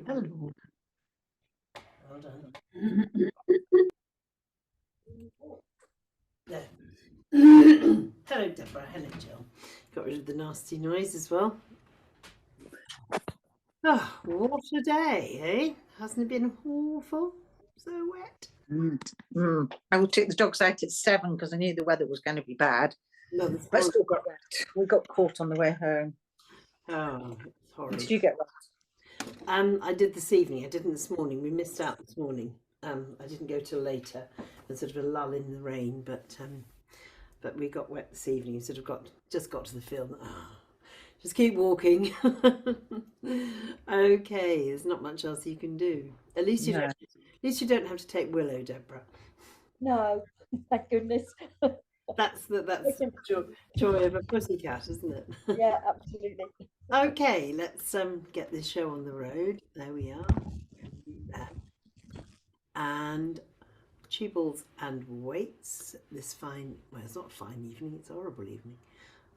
Hello. Hold on. There. Hello, Deborah. Hello, Jill. Got rid of the nasty noise as well. Oh, what a day, eh? Hasn't it been awful? So wet. I will take the dogs out at 7 because I knew the weather was going to be bad. No, it's But I horrible. still got wet. We got caught on the way home. Oh, it's horrible. Did you get wet? I did this evening. I didn't this morning. We missed out this morning. I didn't go till later. There's sort of a lull in the rain, but we got wet this evening. Sort of just got to the field. Just keep walking. Okay, there's not much else you can do. At least you don't. At least you don't have to take Willow, Deborah. No, thank goodness. That's the joy of a pussycat, isn't it? Yeah, absolutely. Okay, let's get this show on the road. There we are. And Cheebles and Weights this fine, well, it's not a fine evening, it's a horrible evening,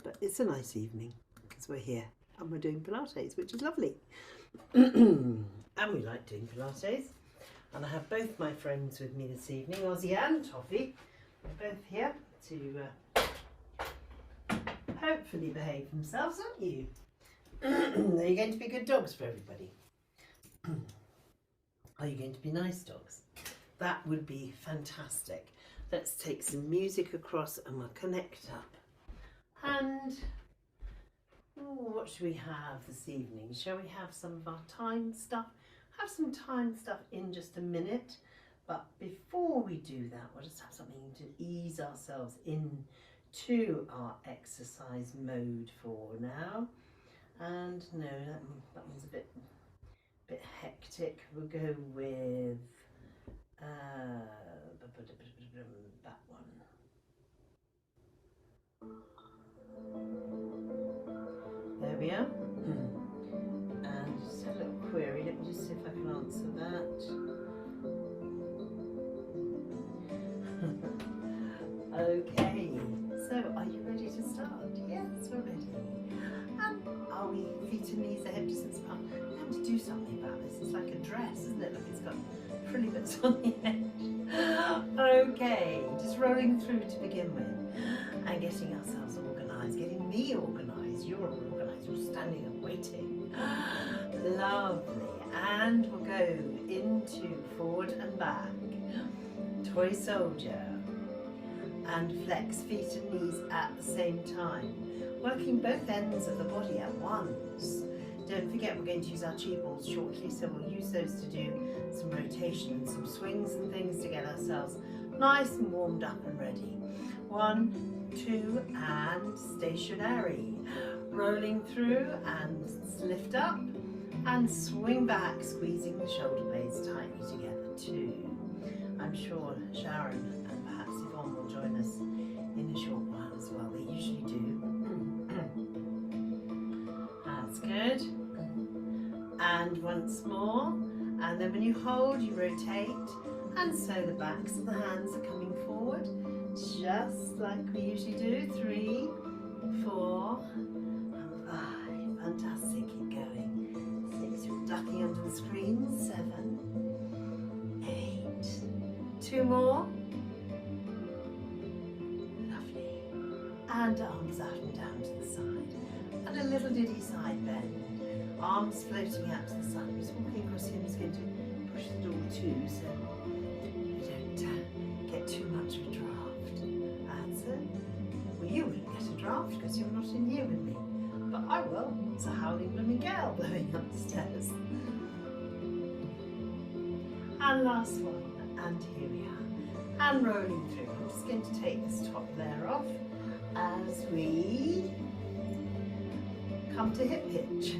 but it's a nice evening because we're here and we're doing Pilates, which is lovely. And we like doing Pilates. And I have both my friends with me this evening, Ozzy and Toffee. They're both here to hopefully behave themselves, aren't you? Are you going to be good dogs for everybody? Are you going to be nice dogs? That would be fantastic. Let's take some music across and we'll connect up. And what should we have this evening? Shall we have some of our time stuff? Have some time stuff in just a minute. But before we do that, we'll just have something to ease ourselves into our exercise mode for now. And no, that one's a bit hectic. We'll go with that one. There we are. And just a little query. Let me just see if I can answer that. Okay, so are you ready to start? Yes, we're ready. And are we feet and knees, the hip distance apart? We have to do something about this. It's like a dress, isn't it? Look, it's got frilly bits on the edge. Okay, just rolling through to begin with and getting ourselves organised, getting me organised. You're organised, you're standing and waiting. Lovely. And we'll go into forward and back, toy soldier, and flex feet and knees at the same time, working both ends of the body at once. Don't forget we're going to use our chi balls shortly, so we'll use those to do some rotation and some swings and things to get ourselves nice and warmed up and ready. 1, 2, and stationary. Rolling through and lift up and swing back, squeezing the shoulder blades tightly together too. I'm sure Sharon and perhaps Yvonne will join us in a short while as well. They usually do. That's good. And once more. And then when you hold, you rotate. And so the backs of the hands are coming forward, just like we usually do. 3, 4, and 5. Fantastic. Keep going. 6, you're ducking under the screen. 7, 8. 2 more. Lovely. And arms out and down to the side. And a little diddy side bend. Arms floating out to the side. Just walking across here. I'm just going to push the door too, so we don't get too much of a draft. That's it. Well, you wouldn't get a draft because you're not in here with me. But I will. It's a howling blooming gale blowing upstairs. And last one. And here we are. And rolling through. I'm just going to take this top layer off as we come to hip hitch.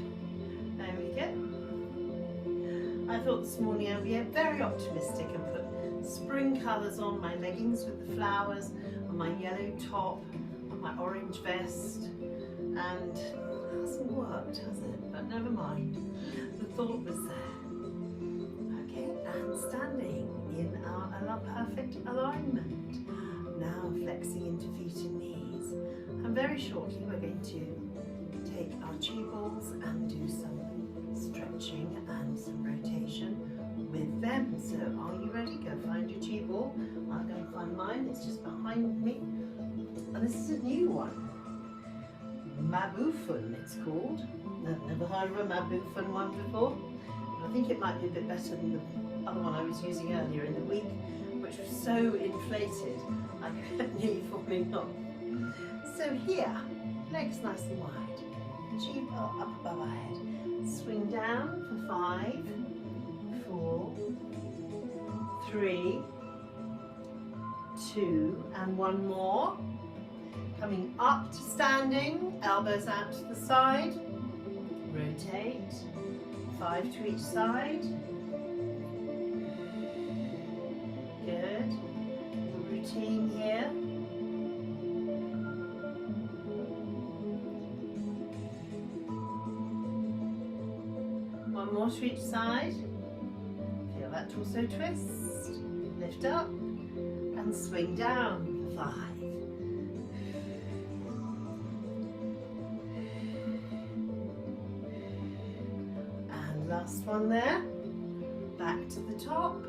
There we go. I thought this morning I'd be very optimistic and put spring colours on my leggings with the flowers, on my yellow top, on my orange vest, and it hasn't worked, has it? But never mind. The thought was there. Okay, and standing in our perfect alignment. Now flexing into feet and knees. And very shortly we're going to take our chi balls and do some stretching and some rotation position with them. So are you ready? Go find your chi ball. I'll go and find mine. It's just behind me. And this is a new one. Mabufun it's called. I've never heard of a Mabufun one before. But I think it might be a bit better than the other one I was using earlier in the week, which was so inflated I kept nearly falling off. So here, legs nice and wide, chi ball up above our head. Swing down for 5, 4, 3, 2, and one more. Coming up to standing, elbows out to the side. Rotate, 5 to each side. Good. Routine here. One more to each side. Feel that torso twist. Lift up and swing down for 5. And last one there. Back to the top.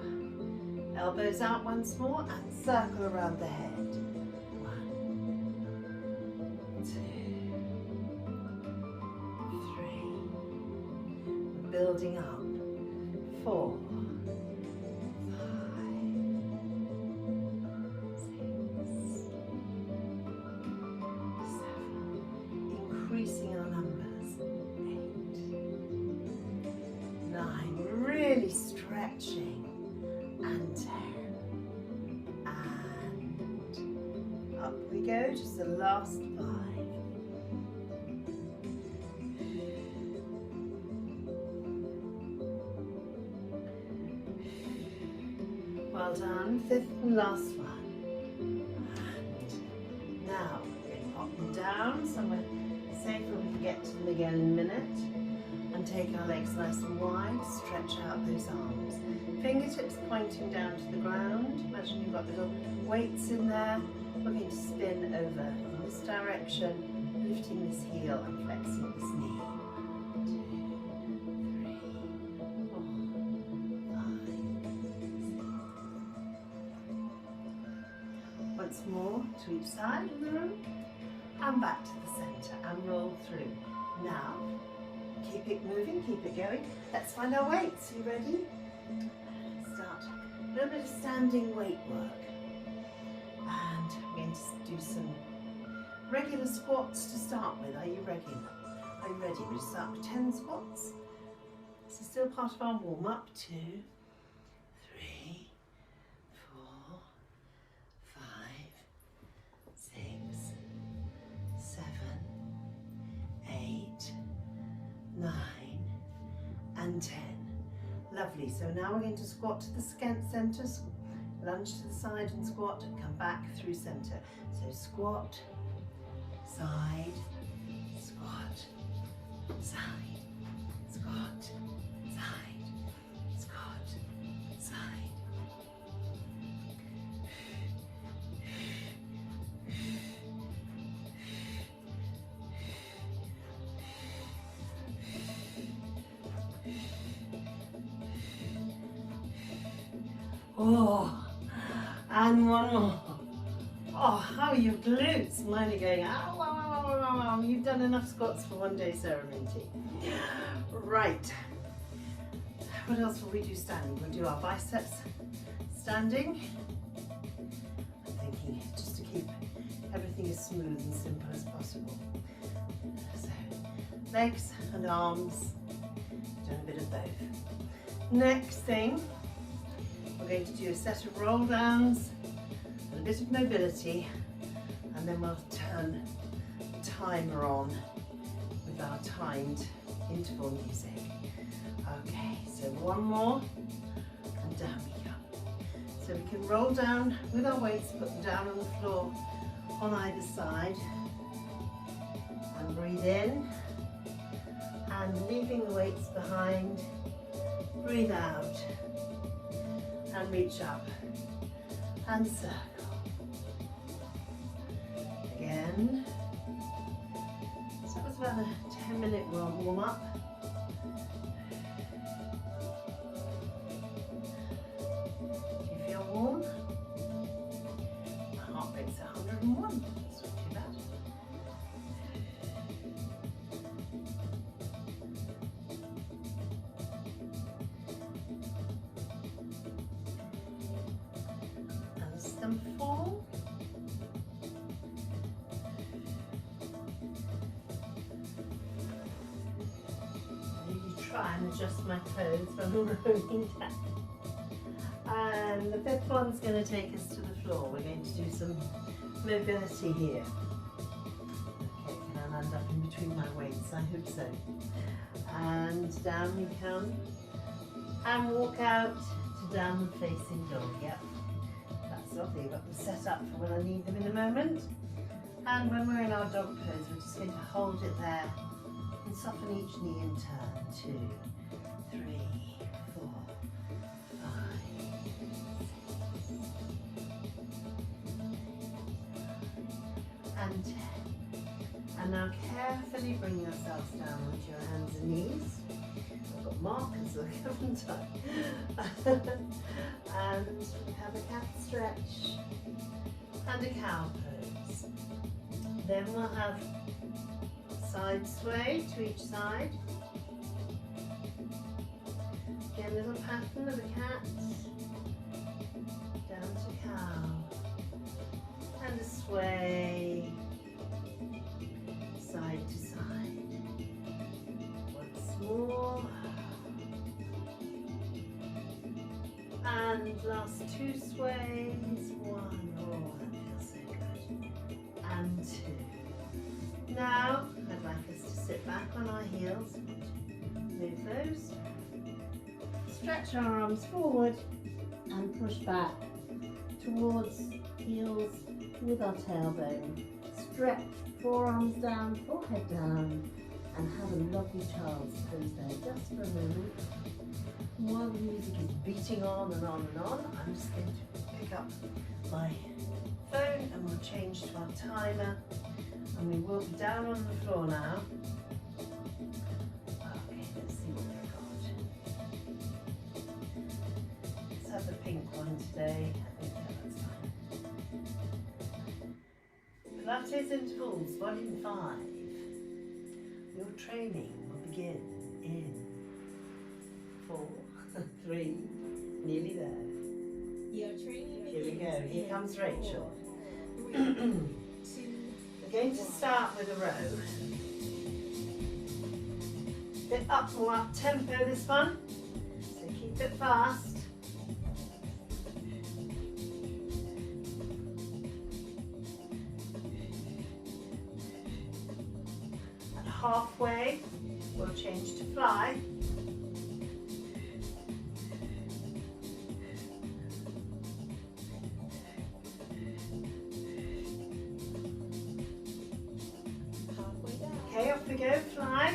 Elbows out once more and circle around the head. 1, 2, 3. Building up. 4, 5, 6, 7. Increasing our numbers. 8, 9. Really stretching. And 10. And up we go, just the last 5. Well done, 5th and last one. And now we're going to pop them down somewhere safe where we can get to them again in a minute. And take our legs nice and wide, stretch out those arms. Fingertips pointing down to the ground. Imagine you've got little weights in there. We're going to spin over in this direction, lifting this heel and flexing this knee. 2, 3, 4, 5, 6. Once more to each side of the room. And back to the centre and roll through. Now, keep it moving, keep it going. Let's find our weights. You ready? Start a little bit of standing weight work. And we're going to do some regular squats to start with. Are you ready? Are you ready? We'll start with 10 squats. This is still part of our warm-up. 2, 3, 4, 5, 6, 7, 8, 9 and 10. Lovely. So now we're going to squat to the centre, lunge to the side and squat, and come back through centre. So squat, side, squat, side, squat, side, squat, side. Oh, and one more. Oh, how are your glutes? Mine are going, ow, ow, ow, ow, ow, ow. You've done enough squats for one day, Sarah Minty. Right. What else will we do standing? We'll do our biceps standing. I'm thinking just to keep everything as smooth and simple as possible. So, legs and arms, doing a bit of both. Next thing, we're going to do a set of roll downs and a bit of mobility, and then we'll turn the timer on with our timed interval music. Okay, so one more and down we go. So we can roll down with our weights, put them down on the floor on either side, and breathe in, and leaving the weights behind, breathe out, and reach up and circle. Again. So that was about a 10-minute warm up. some form. Maybe try and adjust my toes when I'm rolling down. And the fifth one's going to take us to the floor. We're going to do some mobility here. Okay, can I land up in between my weights? I hope so. And down we come. And walk out to downward facing dog. Yep, that's lovely. We've got them set up for when I need them in a moment. And when we're in our dog pose, we're just going to hold it there and soften each knee and turn. 2, 3, 4, 5, and 10. And now carefully bring yourselves down onto your hands and knees. I've got markers, look, haven't I? And we have a cat stretch and a cow pose. Then we'll have side sway to each side. Again, little pattern of a cat, down to cow, and a sway, side to side. Once more. And last 2 sways. 1, oh, that feels so good. And 2. Now, I'd like us to sit back on our heels. Move those. Stretch our arms forward and push back towards heels with our tailbone. Stretch forearms down, forehead down, and have a lovely child's pose there just for a moment. While the music is beating on and on and on, I'm just going to pick up my phone and we'll change to our timer. And we will be down on the floor now. Okay, let's see what we've got. Let's have the pink one today. I think that's fine. Pilates intervals, volume 5. Your training will begin in 4, 3, nearly there. Your training Here we go. begins Here in comes Rachel. 4, 3, 2, We're going to start with a row. Bit up, more up tempo this one. So keep it fast. And halfway, we'll change to fly. halfway down. Okay, off we go, fly.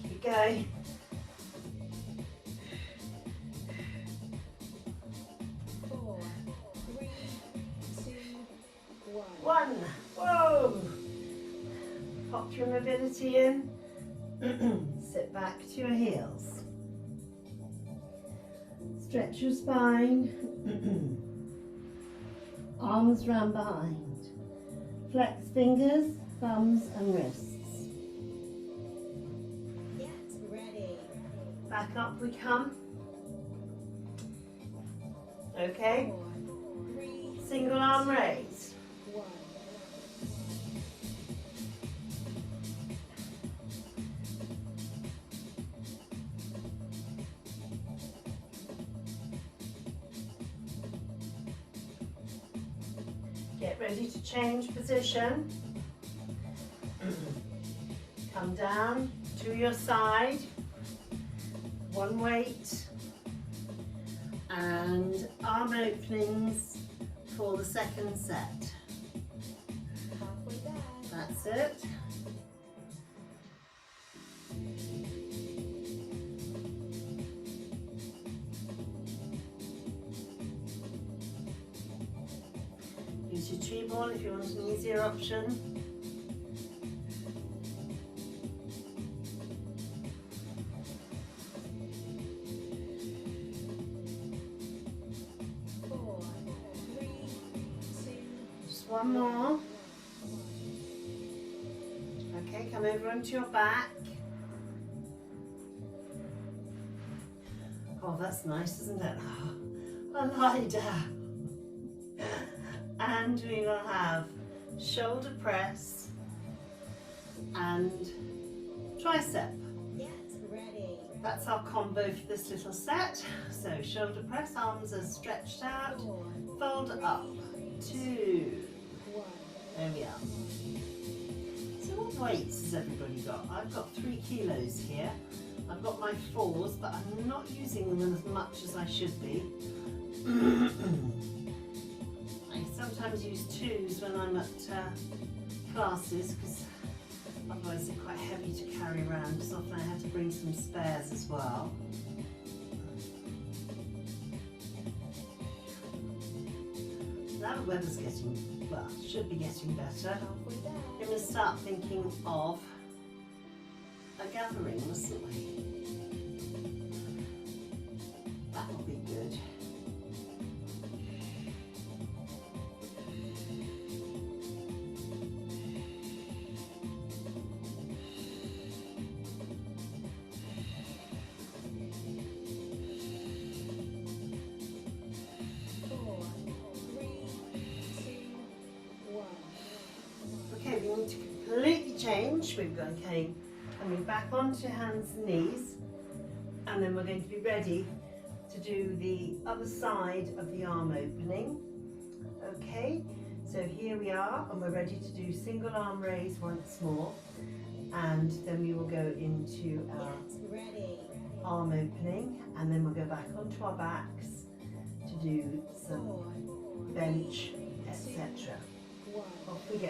Keep going. 4, 3, 2, 1. 1. Whoa! Pop your mobility in. Sit back to your heels. Stretch your spine. Arms round behind. Flex fingers, thumbs and wrists. Get ready. Back up we come. Okay, 4, 3, single arm raise. 1. Get ready to change position. Come down to your side. One weight. And arm openings for the second set. Halfway down. That's it. Use your tree ball if you want an easier option. Just one more. Okay, come over onto your back. Oh, that's nice, isn't it? Oh, a lie down. And we will have shoulder press and tricep. Get ready. That's our combo for this little set. So shoulder press, arms are stretched out, 4, fold up, 2. 1. There we are. So what weights has everybody got? I've got 3 kilos here. I've got my 4s, but I'm not using them as much as I should be. I sometimes use 2s when I'm at classes, because otherwise they're quite heavy to carry around, so often I have to bring some spares as well. Now the weather's getting, well, should be getting better. Halfway there. We're going to start thinking of a gathering, mustn't we? That will be good. Okay, we need to completely change. We've gone coming back onto hands and knees, and then we're going to be ready to do the other side of the arm opening. Okay, so here we are, and we're ready to do single arm raise once more, and then we will go into our Get ready. arm opening, and then we'll go back onto our backs to do some 4, bench, etc. 1. Off we go.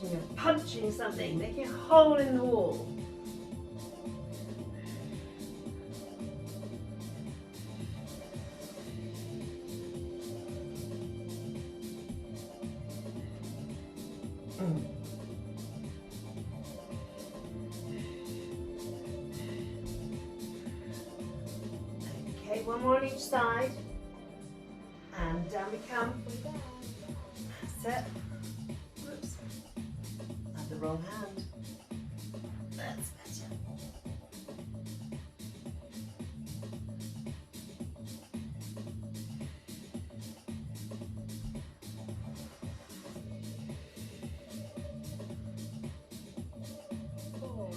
Imagine you're punching something, making a hole in the wall. Okay, one more on each side. And down we come. Halfway there. That's it. Whoops. Had the wrong hand. That's better. Four,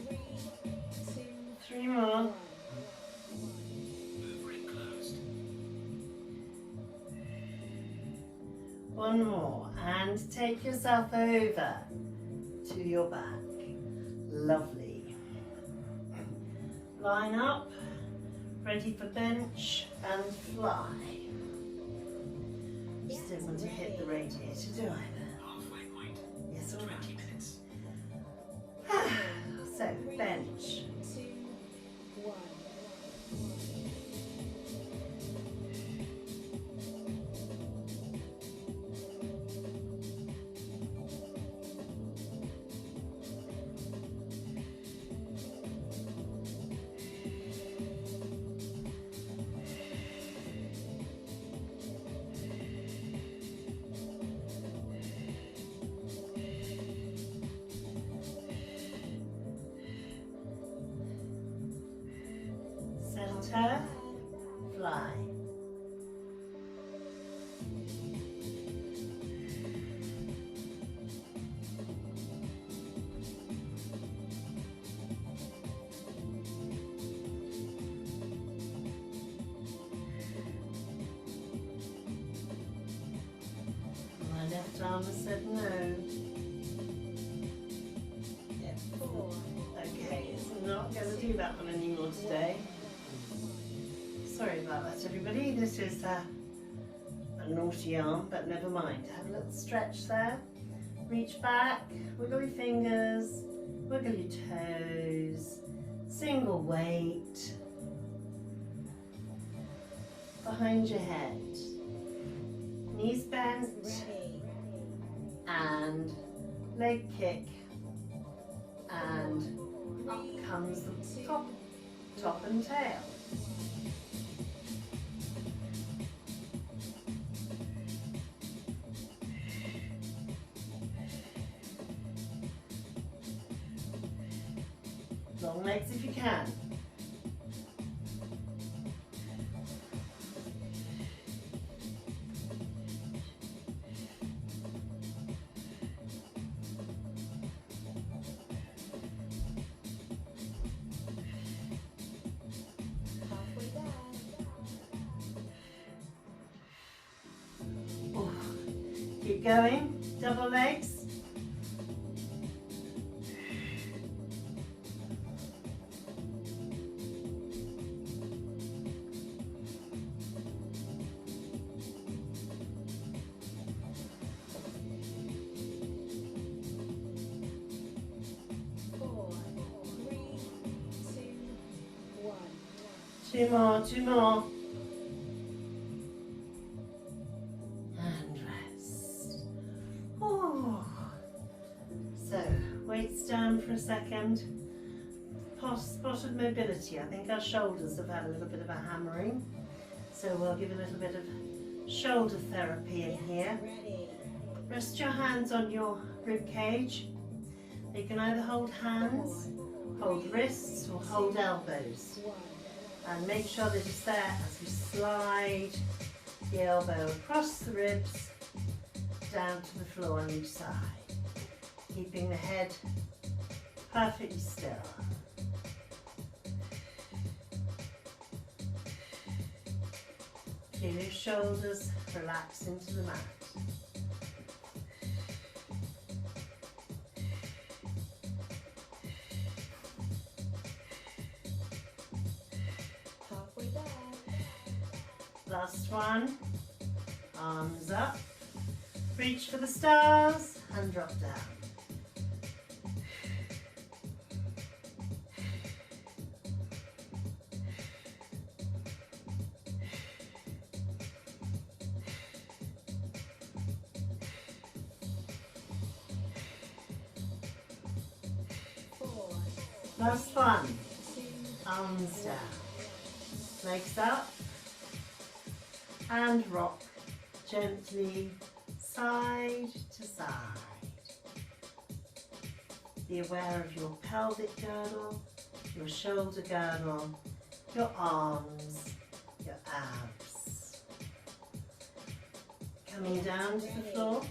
three, two, 3 more. 1. One more, and take yourself over to your back. Lovely. Line up, ready for bench and fly. Just don't want to hit the radiator, do I? Halfway point, Yes, all 20 right. minutes. So, bench. 2, 1. Center, fly. My left arm has said no. Yeah. 4, Okay, it's not going to do that one anymore today. Sorry about that, everybody. This is a naughty arm, but never mind. Have a little stretch there. Reach back, wiggle your fingers, wiggle your toes. Single weight. Behind your head. Knees bent. ready. And leg kick. And up comes the top top and tail. Long legs if you can. Halfway there. Oh, keep going, double legs. Four, three, two, one. Two more, two more. And rest. Oh. So, weights down for a second. Spot of mobility. I think our shoulders have had a little bit of a hammering. So we'll give a little bit of shoulder therapy in here. Ready. Rest your hands on your rib cage. You can either hold hands, hold wrists, or hold elbows. One. And make sure that it's there as we slide the elbow across the ribs down to the floor on each side, keeping the head perfectly still. Feel your shoulders relax into the mat. Halfway there. Last one. Arms up. Reach for the stars and drop down. Four, Last one. two, Arms down. Legs up. And rock gently side to side. Be aware of your pelvic girdle, your shoulder girdle, your arms, your abs. Coming down to the floor.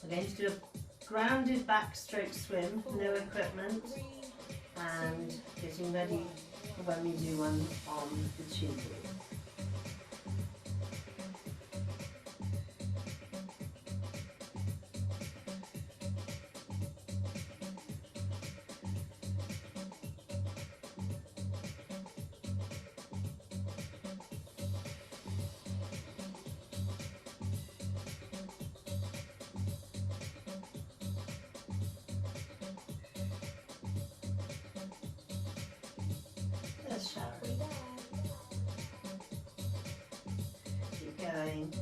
We're going to do a grounded backstroke swim, no equipment, three, and getting ready for when we do one on the tube. There's Sharon. halfway there. Keep going.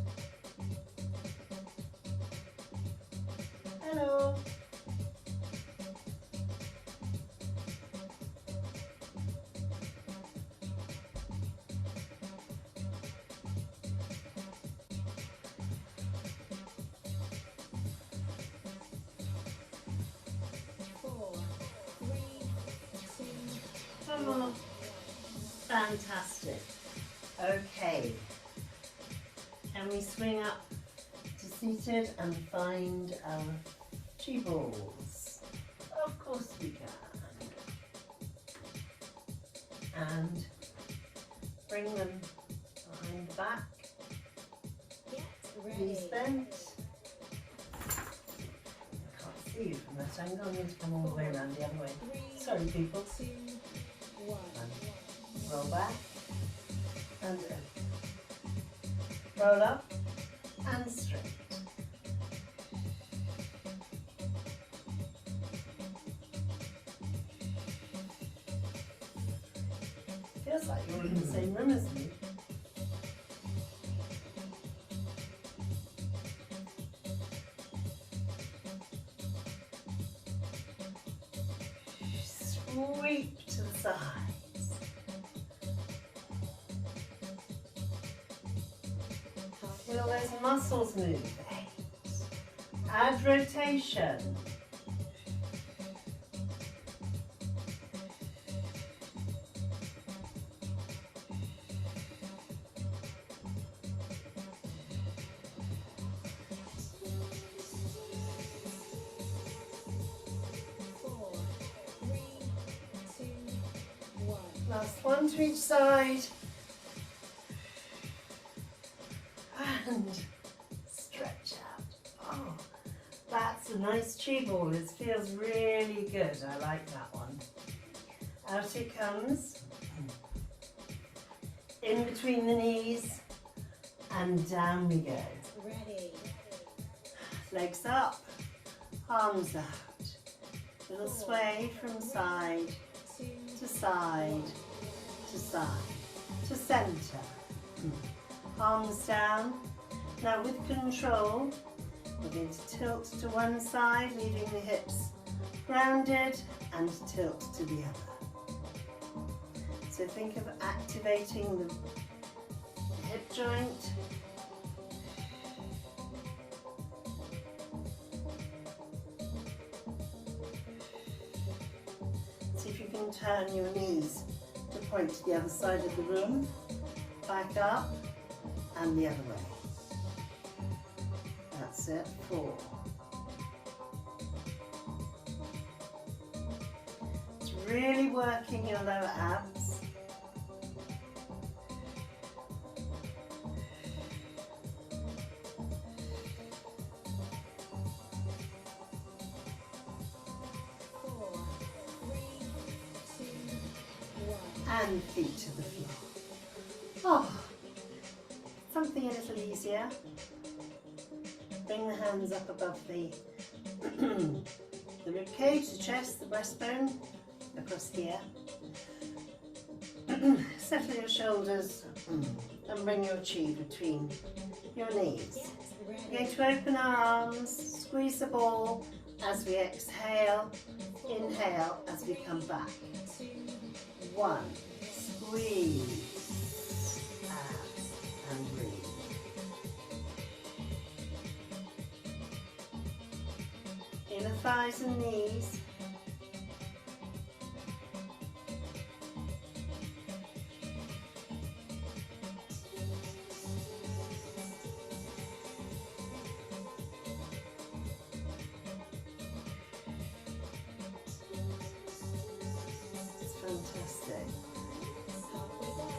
Hello. Four, three, two, One more. Fantastic. Okay. Can we swing up to seated and find our chi balls? Of course we can. And bring them behind the back. get Knees ready. bent. I can't see you from that angle. I need to come all the way around the other way. Three, Sorry, people. two, one. And roll back and over. Roll up and straight. Feels like you're in the same room as me. Sweep to the sides. Feel those muscles move. 8. Add rotation. 4, 3, 2, 1. Last one to each side. And stretch out. Oh, that's a nice chi ball. It feels really good. I like that one. Out it comes. In between the knees. And down we go. Ready. Legs up. Arms out. Little sway from side 2, to side to side to center. Arms down. Now with control, we're going to tilt to one side, leaving the hips grounded, and tilt to the other. So think of activating the hip joint. See if you can turn your knees to point to the other side of the room. Back up and the other way. That's it. 4. It's really working your lower abs. 4, 3, 2, 1. And feet to the floor. Oh, something a little easier. Bring the hands up above the rib cage, the chest, the breastbone, across here. Settle your shoulders and bring your chi between your knees. Get We're ready. going to open our arms, squeeze the ball as we exhale, inhale as we come back. 2, 1, squeeze, abs, and breathe. Inner thighs and knees. It's fantastic. halfway there.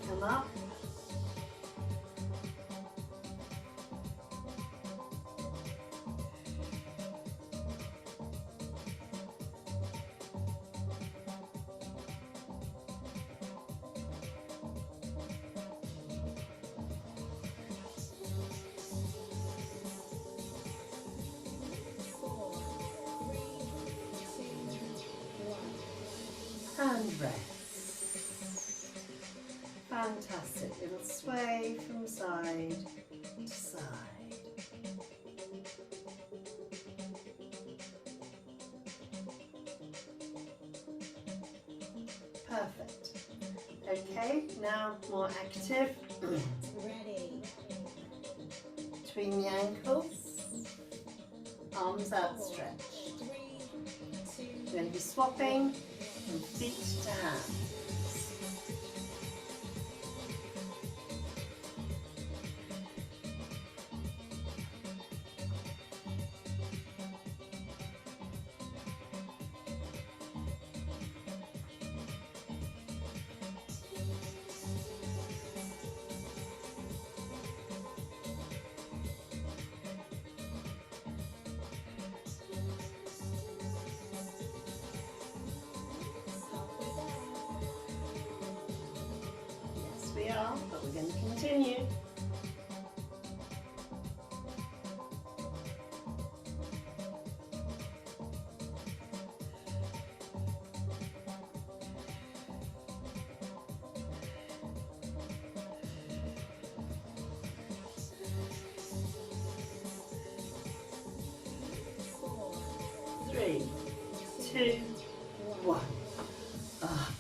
Come up. Four, 3, 2, 1. And rest. Fantastic. It'll sway from side to side. Perfect. Okay, now more active. Ready. Between the ankles. Arms outstretched. 3, 2, We're going to be swapping from feet to hands. halfway there. Yes, we are, but we're going to continue. Four, 3, 2, 2, 1. Ah.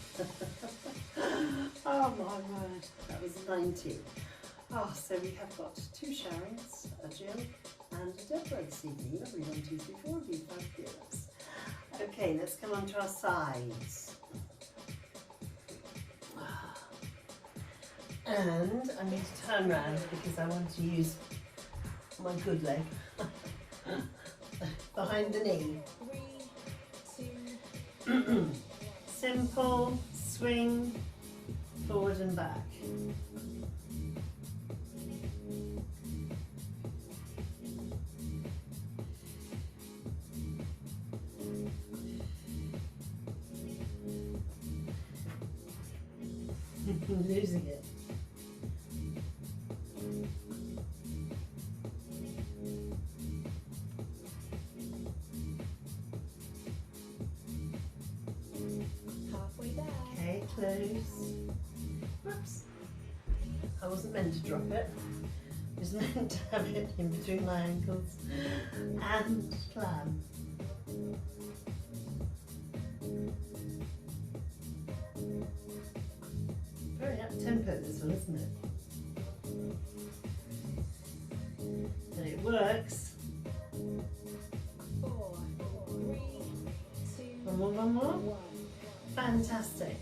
Oh my word, that was 90. Oh, so we have got 2 Sharons, a Jill and a Deborah this evening. Lovely 1, 2, 3, 4 of you, fabulous. Okay, let's come on to our sides. And I need to turn round because I want to use my good leg behind the knee. 3, 2, Simple, swing, forward and back. Losing it. halfway back. Okay, close. Whoops. I wasn't meant to drop it. I was meant to have it in between my ankles and climb. Very up tempo this one, isn't it? But it works. 4, 3, 2, One more. 1. Fantastic.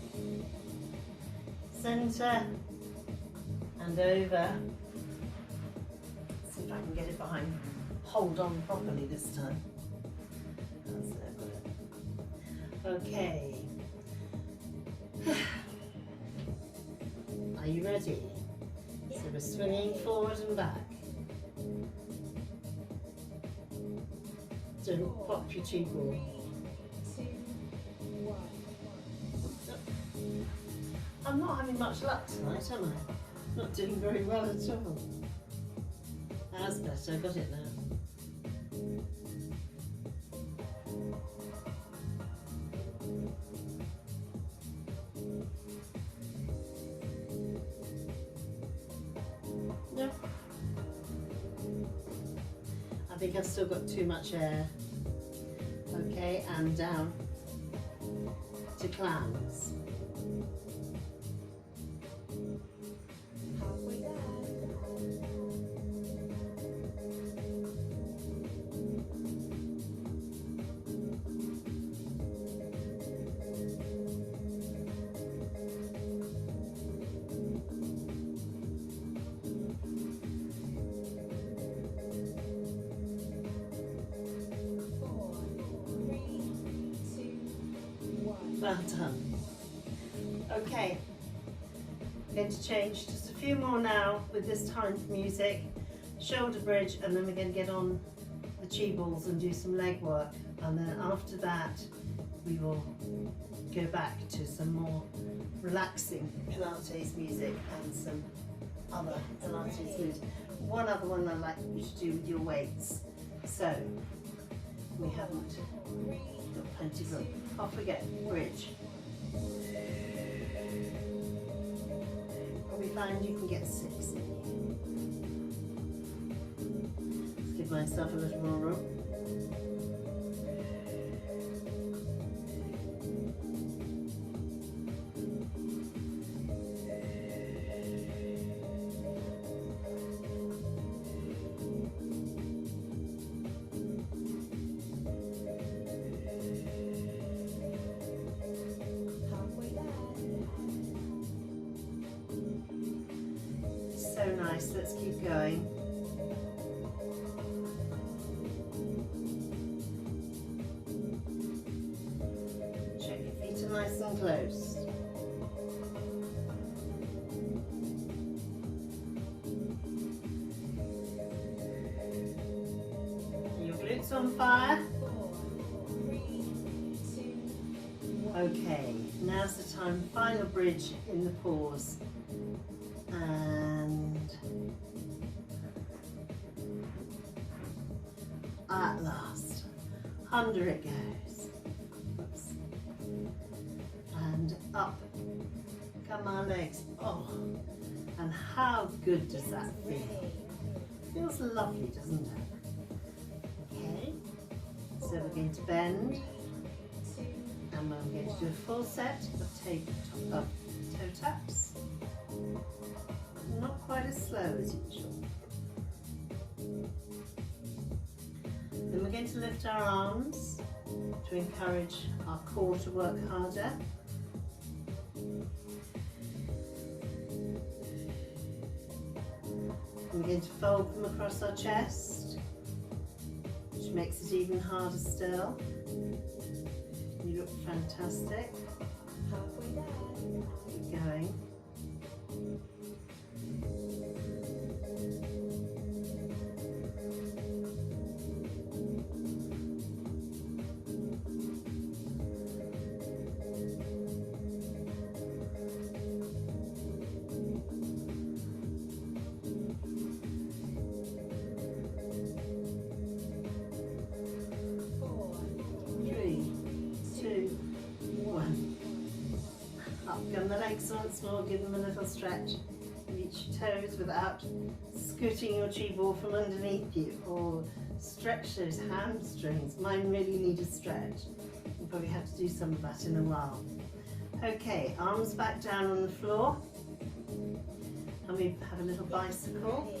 Centre and over. See if I can get it behind. Hold on properly this time. That's it, I've got it. Okay. Are you ready? So we're swinging forward and back. Don't pop your cheek ball. 3, 2, 1. I'm not having much luck tonight, am I? Not doing very well at all. That's better, I got it now. No. I think I've still got too much air. Okay, and down to clams. Halfway back. 4, 3, 2, 1. Well done. Okay, I'm going to change just a few more now with this time for music, shoulder bridge, and then we're going to get on the chi balls and do some leg work, and then after that we will go back to some more relaxing Pilates music and some other Pilates moves. One other one I'd like you to do with your weights. So we haven't got plenty of room. Off we go, bridge. And we find you can get 6 in. Let's give myself a little more room. Halfway back. So nice, let's keep going. Check your feet are nice and close. Are your glutes on fire? 4, 3, 2, 1. Okay, now's the time, final bridge in the pause. And at last, under it goes. Whoops. And up come our legs. Oh, and how good does that feel? Feels lovely, doesn't it? Okay, so we're going to bend. 2, And I'm going to do a full set of toe taps. Not quite as slow as usual. Then we're going to lift our arms to encourage our core to work harder. We're going to fold them across our chest, which makes it even harder still. You look fantastic. Halfway there. Keep going. Four. 3, 2, 1. Up come the legs once more, give them a little stretch. Reach your toes without scooting your chi ball from underneath you, or stretch those hamstrings. Mine really need a stretch. You'll probably have to do some of that in a while. Okay, arms back down on the floor. And we have a little bicycle.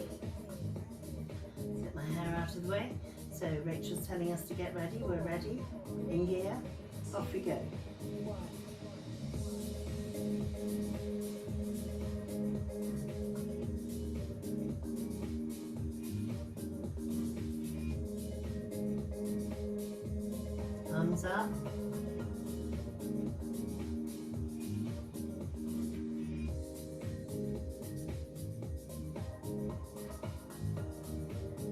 Get my hair out of the way. So Rachel's telling us to get ready. We're ready. In gear. Off we go. One. Thumbs up.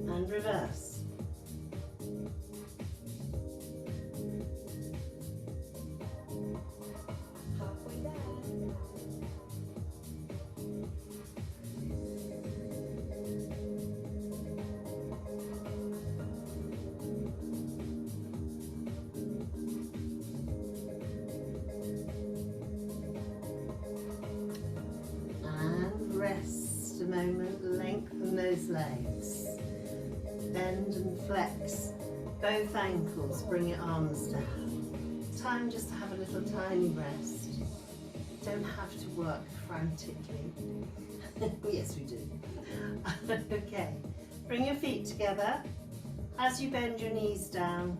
And reverse. Halfway there. And rest a moment, lengthen those legs. Bend and flex both ankles, bring your arms down. Time just to have a little tiny rest. Don't have to work frantically. Yes, we do. Okay, bring your feet together. As you bend your knees down,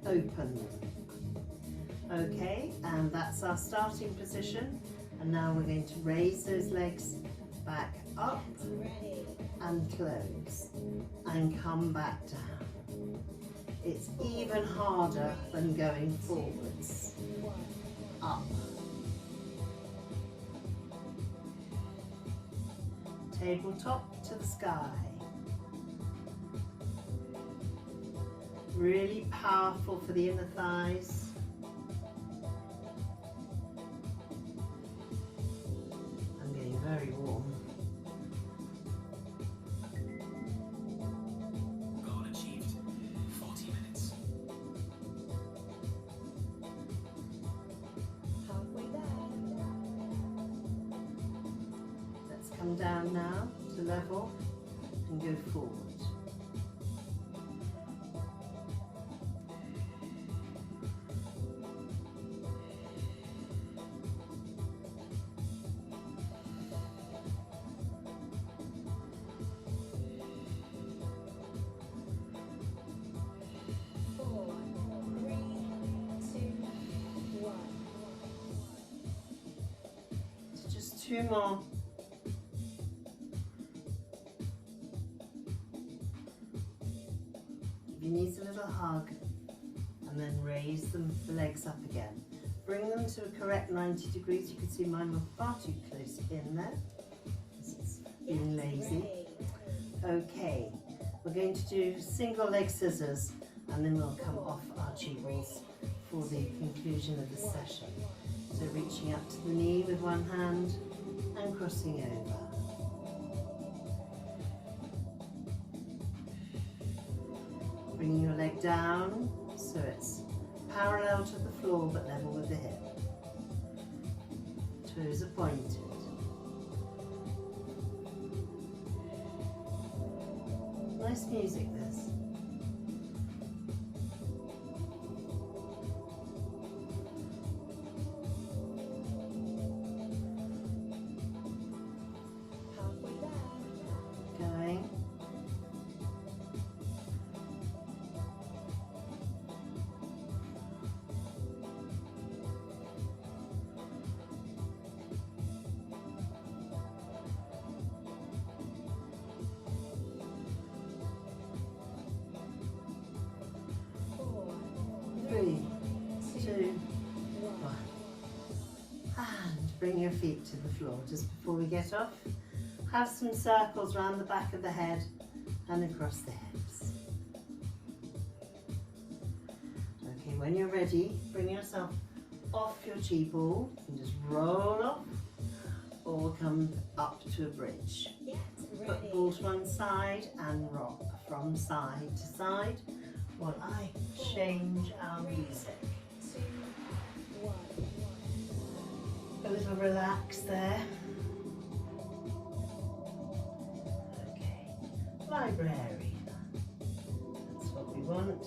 open them. Okay, and that's our starting position. And now we're going to raise those legs back up Ready. and close and come back down. It's even harder than going forwards. One. Up. Tabletop to the sky. Really powerful for the inner thighs. I'm getting very warm. Goal achieved. 40 minutes. Halfway there. Let's come down now to level and go forward. Four. 3, 2, 1. So just 2 more. Give your knees a little hug and then raise the legs up again. Bring them to a correct 90 degrees. You can see mine were far too close in there. This is being lazy. Ready. Okay, we're going to do single leg scissors and then we'll come off our chi balls for the conclusion of the session. So reaching up to the knee with one hand and crossing over. Bringing your leg down so it's parallel to the floor but level with the hip. Toes are pointed. Nice music, this. bring your feet to the floor just before we get off. Have some circles around the back of the head and across the hips. Okay, when you're ready, bring yourself off your chi ball and just roll off, or come up to a bridge. Get Put ready. ball to one side and rock from side to side while I change our music. 2, 1. A little relax there. Okay, library. That's what we want.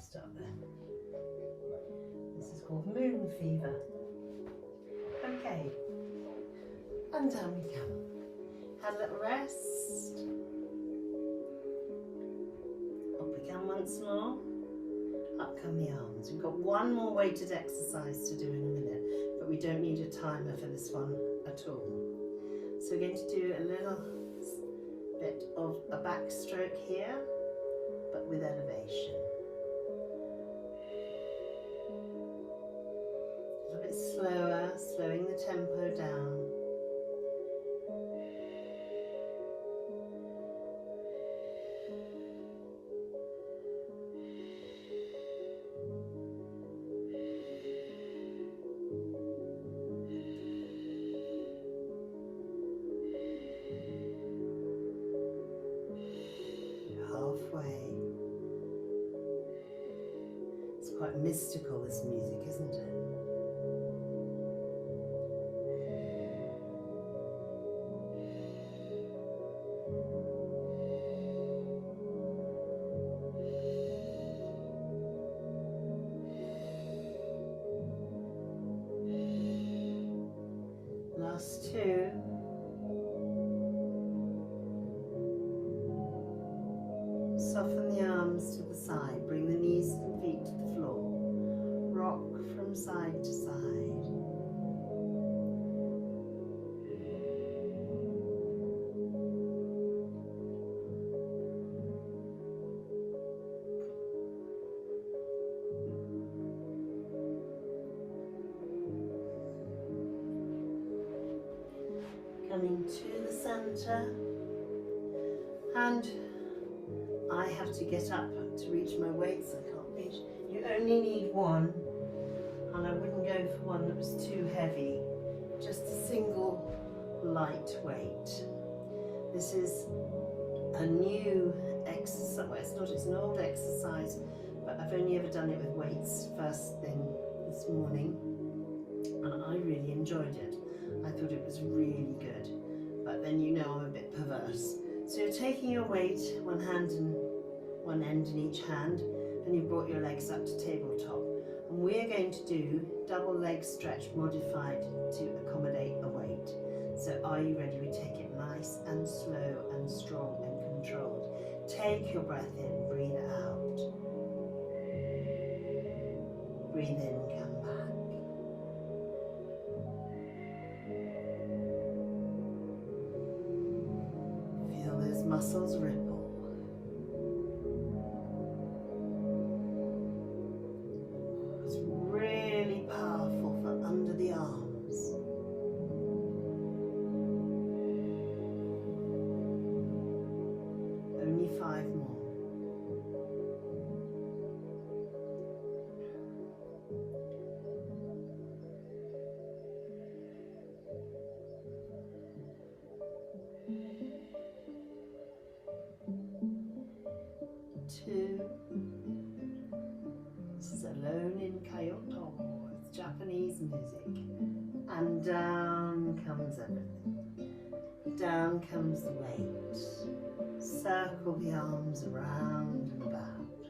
Stop there. This is called moon fever. Okay, and down we come. Have a little rest. Up we come once more. Up come the arms. We've got one more weighted exercise to do in a minute, but we don't need a timer for this one at all. So we're going to do a little bit of a backstroke here, but with elevation. A little bit slower, slowing the tempo down. Halfway. It's quite mystical, this music, isn't it? Last two. Soften the arms to the side, bring the knees and feet to the floor. Rock from side to side. Coming to the center, and I have to get up to reach my weights. I can't reach. You only need one, and I wouldn't go for one that was too heavy. Just a single light weight. This is a new exercise. Well, it's not. It's an old exercise, but I've only ever done it with weights first thing this morning, and I really enjoyed it. I thought it was really good, but then you know I'm a bit perverse. So you're taking your weight, one hand and one end in each hand, and you've brought your legs up to tabletop. And we're going to do double leg stretch modified to accommodate a weight. So are you ready? We take it nice and slow and strong and controlled. Take your breath in, breathe out. Breathe in, come back. Feel those muscles ripple. It's really powerful for under the arms. Only 5 more. Two. This is Alone in Kyoto. It's Japanese music. And down comes everything. Down comes the weight. Circle the arms around and about.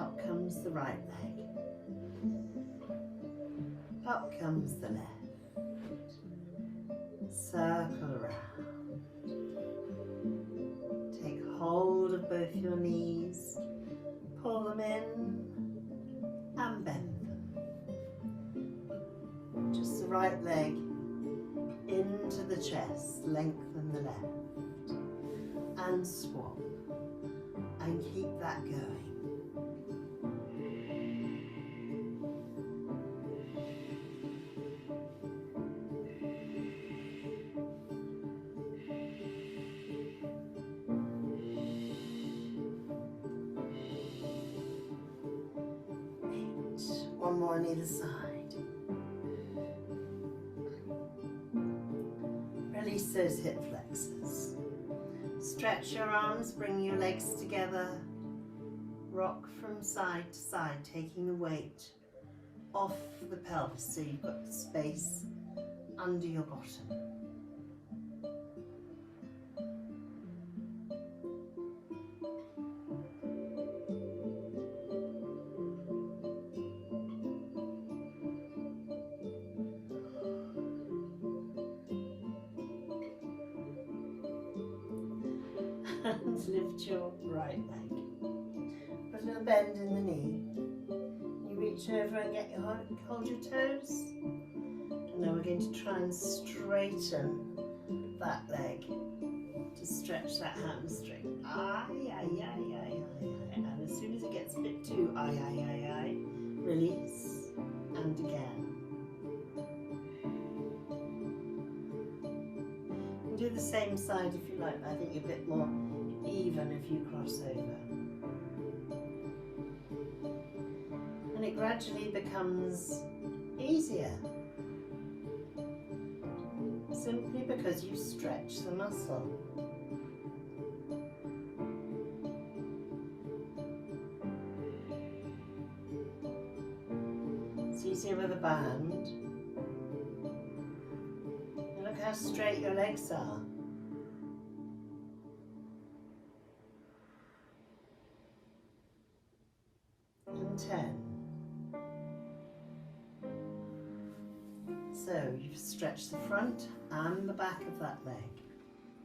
Up comes the right leg. Up comes the left. Circle around. Take hold of both your knees, pull them in and bend them. Just the right leg into the chest, lengthen the left and swap, and keep that going. One more on either side. Release those hip flexors. Stretch your arms, bring your legs together. Rock from side to side, taking the weight off the pelvis so you've got space under your bottom. And lift your right leg. Put a little bend in the knee. You reach over and get hold your toes. And now we're going to try and straighten that leg to stretch that hamstring. Aye, aye, aye, aye, aye, aye. And as soon as it gets a bit too aye, aye, aye, aye, release. And again. You can do the same side if you like, but I think you're a bit more even if you cross over. And it gradually becomes easier, simply because you stretch the muscle. It's easier with a band. And look how straight your legs are. And 10. So you've stretched the front and the back of that leg.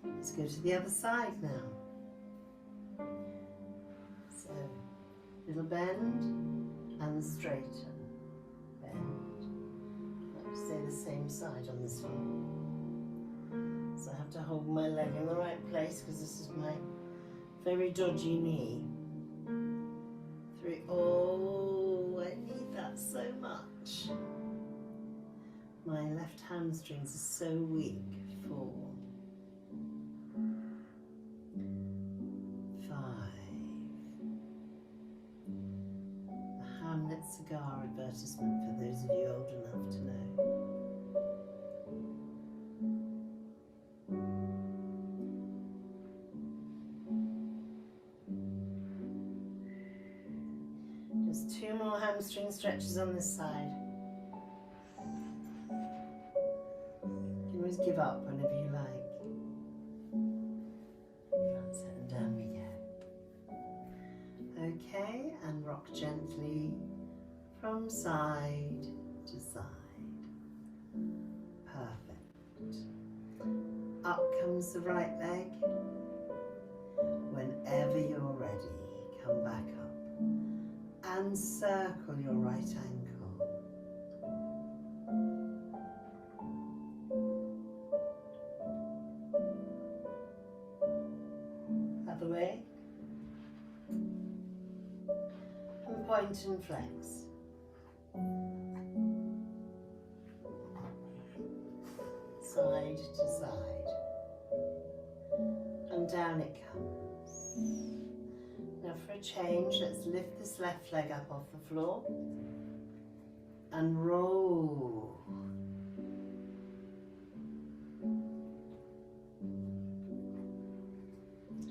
Let's go to the other side now. So, little bend and straighten. Bend. Let's say the same side on this one. So I have to hold my leg in the right place because this is my very dodgy knee. Oh, I need that so much. My left hamstrings are so weak. 4, 5. A Hamlet cigar advertisement for those of you old enough to know. Just 2 more hamstring stretches on this side. You can always give up whenever you like. That's it, and down we go. Okay, and rock gently from side to side. Perfect. Up comes the right leg. Whenever you're ready, come back up. And circle your right ankle. Other way. And point and flex. Side to side. And down it comes. Now for a change, let's lift this left leg up off the floor and roll.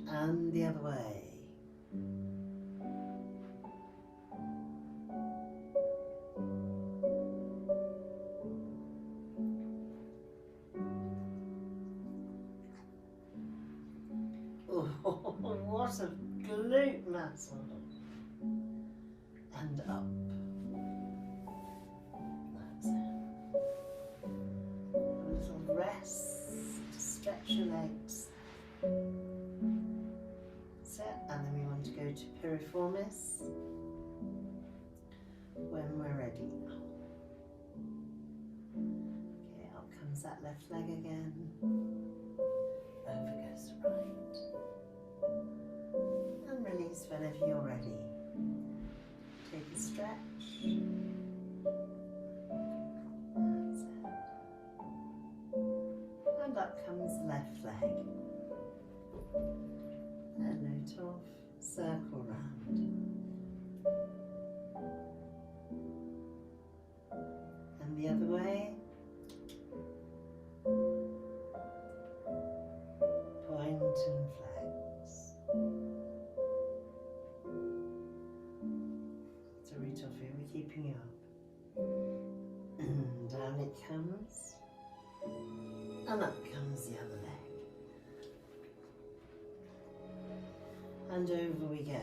And the other way. Oh, what a glute muscle. And up. That's it. A little rest to stretch your legs. That's it. And then piriformis when we're ready. Okay, up comes that left leg again. Over goes the right. And release whenever you're ready. Take a stretch. That's it. And up comes the left leg. And note off, circle round. And the other way. Point and flex. Sorry, Toffee, we're keeping you up. Down it comes. And up comes the other leg. And over we go.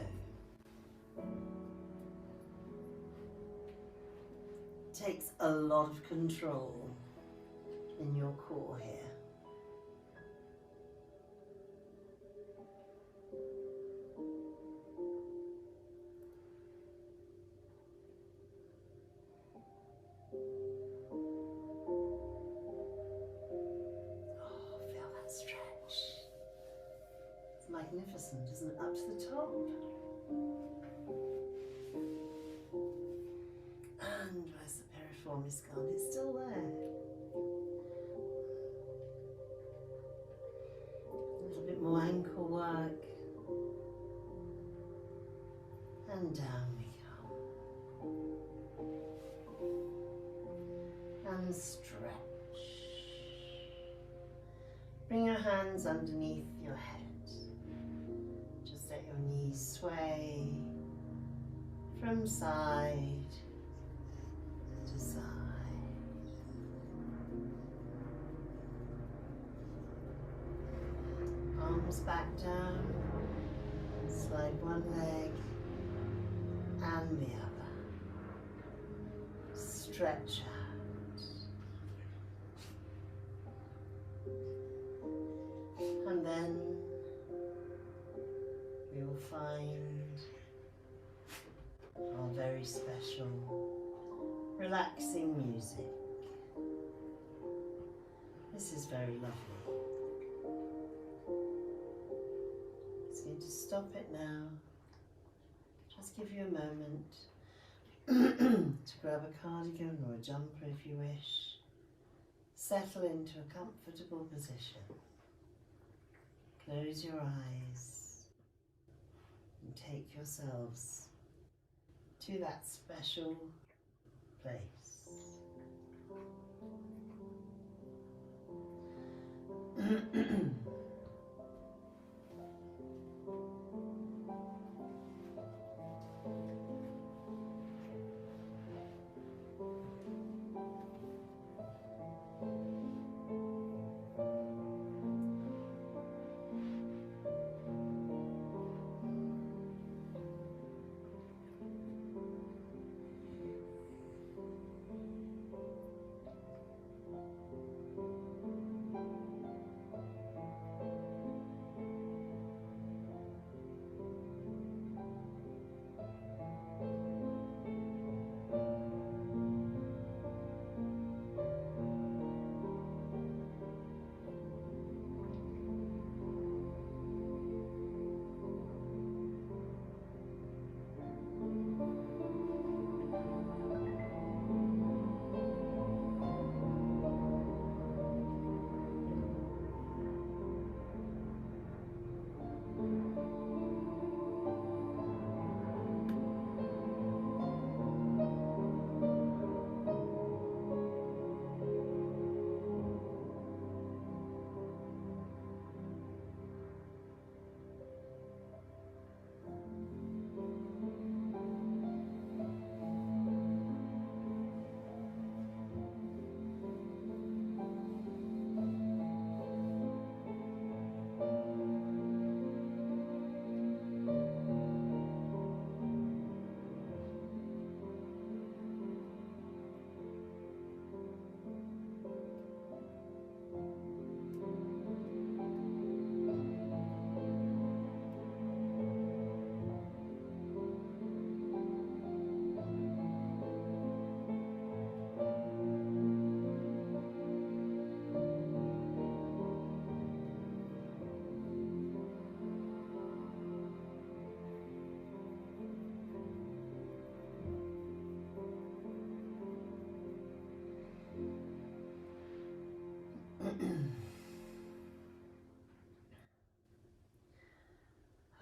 Takes a lot of control in your core here. Magnificent, isn't it? Up to the top. And where's the piriformis gone? It's still there. A little bit more ankle work. And down we come. And stretch. Bring your hands underneath your head. Let your knees sway from side to side. Arms back down, slide one leg and the other. Stretch out. And then we will find our very special relaxing music. This is very lovely. It's going to stop it now. Just give you a moment to grab a cardigan or a jumper if you wish. Settle into a comfortable position. Close your eyes. And take yourselves to that special place.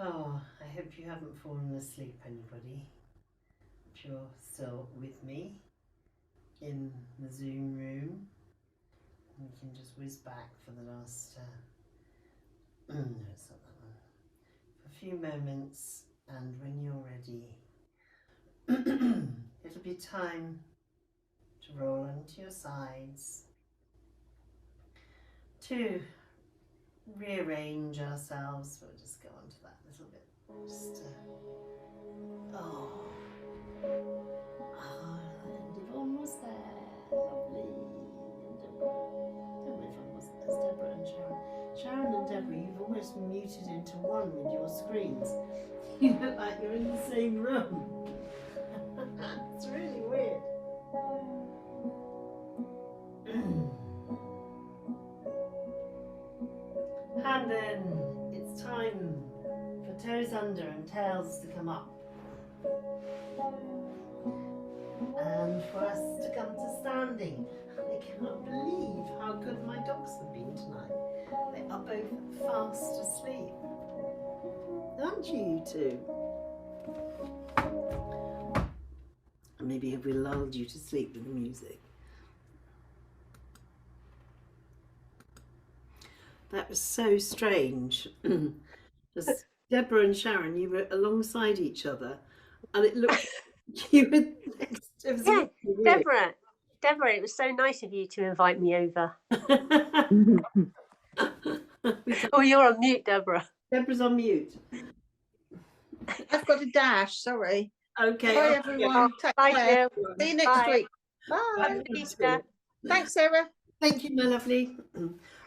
Oh, I hope you haven't fallen asleep, anybody. If you're still with me in the Zoom room, we can just whiz back for the last, no, it's not that one. For a few moments, and when you're ready, it'll be time to roll onto your sides, to rearrange ourselves. We'll just go on to that a little bit. Just, and Yvonne was there, lovely. And Yvonne wasn't. There's Deborah and Sharon. Sharon and Deborah, you've almost muted into one with your screens. You look like you're in the same room. It's really weird. And then it's time for toes under and tails to come up. And for us to come to standing. I cannot believe how good my dogs have been tonight. They are both fast asleep. Aren't you two? Maybe have we lulled you to sleep with the music? That was so strange. Just Deborah and Sharon, you were alongside each other, and it looked you were next. It was Yeah, really weird. Deborah, it was so nice of you to invite me over. Oh, you're on mute, Deborah. Deborah's on mute. I've got a dash, sorry. Okay. Bye off you everyone. Take Bye, care. Jill. See you next Bye. week. go. Bye. Happy Easter. Thanks, Sarah. Thank you, my lovely.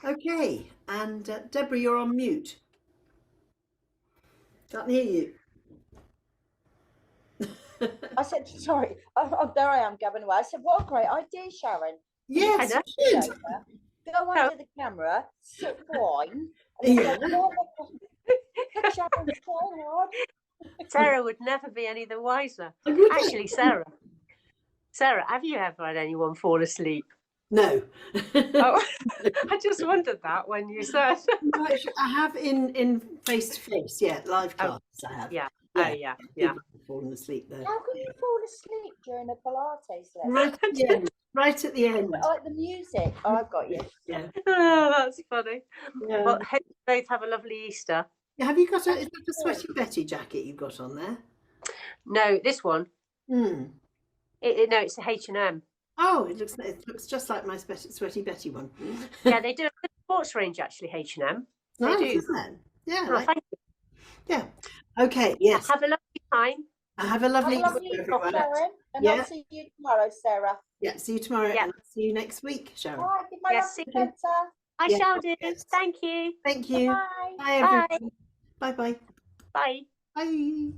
Okay, and Deborah, you're on mute. Can't hear you. I said, sorry. Oh, there I am, Gavin away. I said, what a great idea, Sharon. Yes, I know. you should. Go under the camera, sip wine, and then Yeah. go, oh my God, Sharon's so hard. Sarah would never be any the wiser. Actually, Sarah, have you ever had anyone fall asleep? No. Oh, I just wondered that when you said. No, actually, I have in face to face, yeah, live Oh, class. I have. yeah. Yeah. Oh, yeah. People have fallen asleep there. How can you fall asleep during a Pilates lesson? Right at the end. Right at the end. I like the music. Oh, I've got you. Yeah. Oh, that's funny. Yeah. Well, hope you both have a lovely Easter. Have you got a? Is that a Sweaty Betty jacket you've got on there? No, this one. Hmm. No, it's a H&M. Oh, it looks just like my Sweaty Betty one. Yeah, they do a good sports range actually. H&M. They Nice, do. isn't it? Yeah. Oh, Like, thank you. yeah. Okay. Yes. Have a lovely time. Have a lovely Have a lovely Easter, evening, everyone. Sharon. And Yeah. I'll see you tomorrow, Sarah. Yeah. See you tomorrow. Yeah. And I'll see you next week, Sharon. Bye. Give my Yes, love to see you. Spencer. I Yeah. shall do. Yes. Thank you. Thank you. Bye. Bye, Bye. everyone. Bye-bye. Bye. Bye.